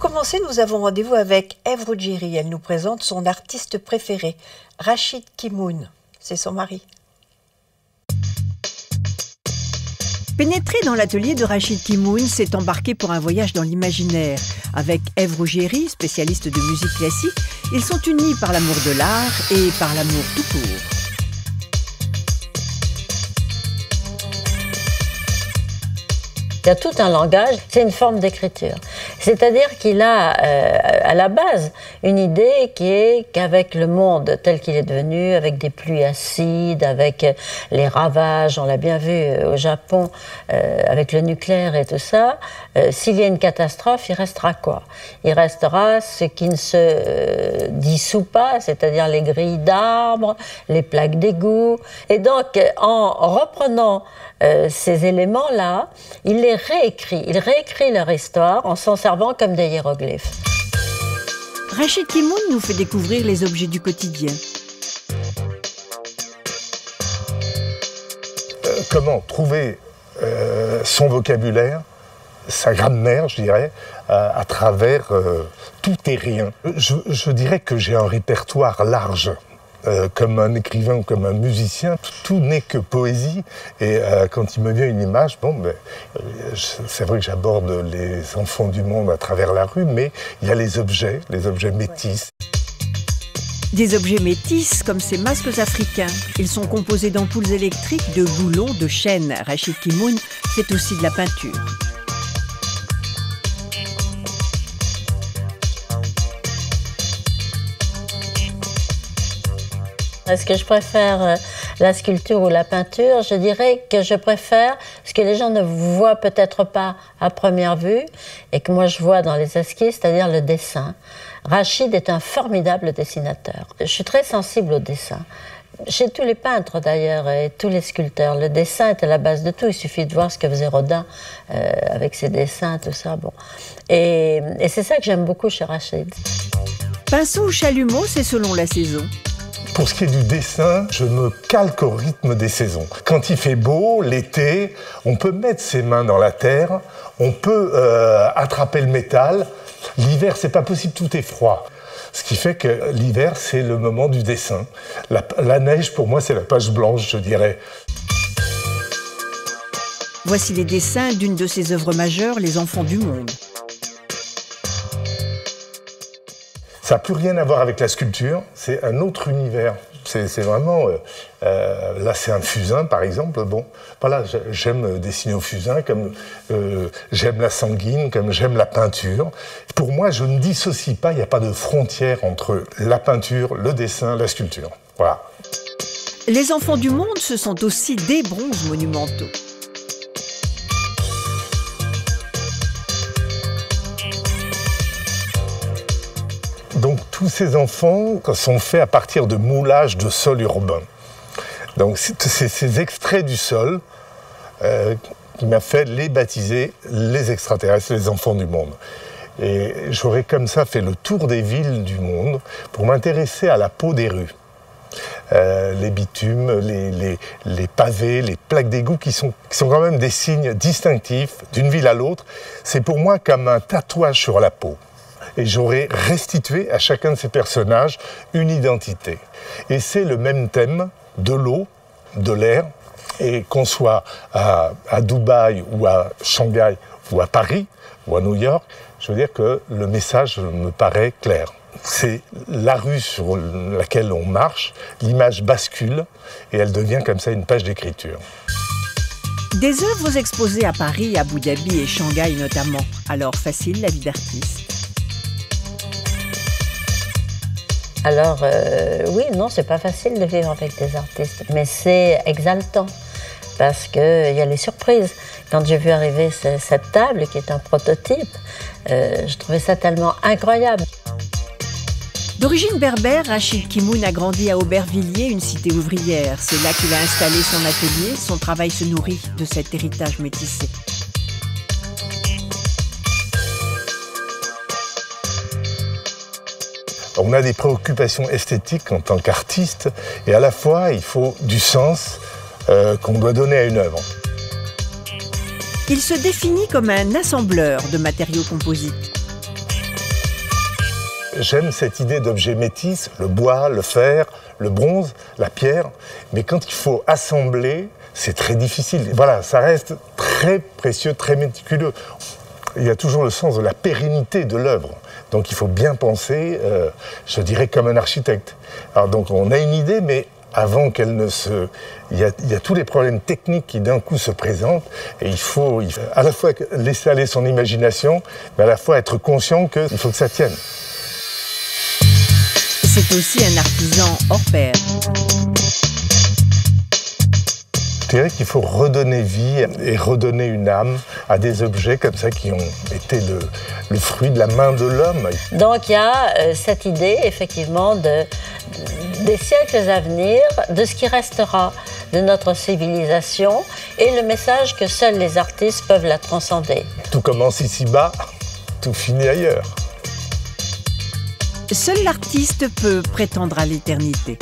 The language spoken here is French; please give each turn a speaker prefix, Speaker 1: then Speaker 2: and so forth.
Speaker 1: commencer, nous avons rendez-vous avec Ève Ruggieri. Elle nous présente son artiste préféré, Rachid Kimoun. C'est son mari.
Speaker 2: Pénétrer dans l'atelier de Rachid Kimoun, c'est embarquer pour un voyage dans l'imaginaire. Avec Ève Ruggieri, spécialiste de musique classique, ils sont unis par l'amour de l'art et par l'amour tout court.
Speaker 3: Il y a tout un langage, c'est une forme d'écriture. C'est-à-dire qu'il a à la base une idée qui est qu'avec le monde tel qu'il est devenu, avec des pluies acides, avec les ravages, on l'a bien vu au Japon, avec le nucléaire et tout ça, s'il y a une catastrophe, il restera quoi? Il restera ce qui ne se dissout pas, c'est-à-dire les grilles d'arbres, les plaques d'égout. Et donc, en reprenant ces éléments-là, il les réécrit. Il réécrit leur histoire en s'en servant comme des hiéroglyphes.
Speaker 2: Rachid Kimoun nous fait découvrir les objets du quotidien.
Speaker 4: Comment trouver son vocabulaire, sa grammaire, je dirais, à travers tout et rien. Je dirais que j'ai un répertoire large. Comme un écrivain ou comme un musicien, tout n'est que poésie. Et quand il me vient une image, c'est vrai que j'aborde les enfants du monde à travers la rue, mais il y a les objets métis.
Speaker 2: Des objets métis comme ces masques africains. Ils sont composés d'ampoules électriques, de boulons, de chaînes. Rachid Kimoun fait aussi de la peinture.
Speaker 3: Est-ce que je préfère la sculpture ou la peinture? Je dirais que je préfère ce que les gens ne voient peut-être pas à première vue et que moi je vois dans les esquisses, c'est-à-dire le dessin. Rachid est un formidable dessinateur. Je suis très sensible au dessin. Chez tous les peintres d'ailleurs et tous les sculpteurs, le dessin est à la base de tout. Il suffit de voir ce que faisait Rodin avec ses dessins, tout ça. Bon. Et c'est ça que j'aime beaucoup chez Rachid.
Speaker 2: Pinceau ou chalumeau, c'est selon la saison.
Speaker 4: Pour ce qui est du dessin, je me calque au rythme des saisons. Quand il fait beau, l'été, on peut mettre ses mains dans la terre, on peut attraper le métal. L'hiver, c'est pas possible, tout est froid. Ce qui fait que l'hiver, c'est le moment du dessin. La neige, pour moi, c'est la page blanche, je dirais.
Speaker 2: Voici les dessins d'une de ses œuvres majeures, Les Enfants du Monde.
Speaker 4: Ça n'a plus rien à voir avec la sculpture, c'est un autre univers. C'est vraiment... là, c'est un fusain, par exemple. Bon, voilà, j'aime dessiner au fusain, comme j'aime la sanguine, comme j'aime la peinture. Pour moi, je ne dissocie pas, il n'y a pas de frontière entre la peinture, le dessin, la sculpture. Voilà.
Speaker 2: Les Enfants du Monde, ce sont aussi des bronzes monumentaux.
Speaker 4: Donc tous ces enfants sont faits à partir de moulages de sol urbain. Donc c'est ces extraits du sol qui m'a fait les baptiser les extraterrestres, les enfants du monde. Et j'aurais comme ça fait le tour des villes du monde pour m'intéresser à la peau des rues. Les bitumes, les pavés, les plaques d'égout qui sont quand même des signes distinctifs d'une ville à l'autre. C'est pour moi comme un tatouage sur la peau. Et j'aurais restitué à chacun de ces personnages une identité. Et c'est le même thème de l'eau, de l'air, et qu'on soit à Dubaï ou à Shanghai ou à Paris ou à New York, je veux dire que le message me paraît clair. C'est la rue sur laquelle on marche, l'image bascule et elle devient comme ça une page d'écriture.
Speaker 2: Des œuvres exposées à Paris, Abu Dhabi et Shanghai notamment. Alors facile la vie d'artiste.
Speaker 3: Alors, oui, non, c'est pas facile de vivre avec des artistes, mais c'est exaltant parce qu'il y a les surprises. Quand j'ai vu arriver cette table, qui est un prototype, je trouvais ça tellement incroyable.
Speaker 2: D'origine berbère, Rachid Kimoun a grandi à Aubervilliers, une cité ouvrière. C'est là qu'il a installé son atelier. Son travail se nourrit de cet héritage métissé.
Speaker 4: On a des préoccupations esthétiques en tant qu'artiste, et à la fois, il faut du sens qu'on doit donner à une œuvre.
Speaker 2: Il se définit comme un assembleur de matériaux composites.
Speaker 4: j'aime cette idée d'objet métis, le bois, le fer, le bronze, la pierre, mais quand il faut assembler, c'est très difficile. Voilà, ça reste très précieux, très méticuleux. Il y a toujours le sens de la pérennité de l'œuvre. Donc il faut bien penser, je dirais, comme un architecte. Alors donc on a une idée, mais avant qu'elle ne se... Il y a tous les problèmes techniques qui d'un coup se présentent, et il faut à la fois laisser aller son imagination, mais à la fois être conscient qu'il faut que ça tienne.
Speaker 2: C'est aussi un artisan hors pair.
Speaker 4: Je dirais qu'il faut redonner vie et redonner une âme à des objets comme ça qui ont été le fruit de la main de l'homme.
Speaker 3: Donc il y a cette idée effectivement des siècles à venir, de ce qui restera de notre civilisation et le message que seuls les artistes peuvent la transcender.
Speaker 4: Tout commence ici-bas, tout finit ailleurs.
Speaker 2: Seul l'artiste peut prétendre à l'éternité.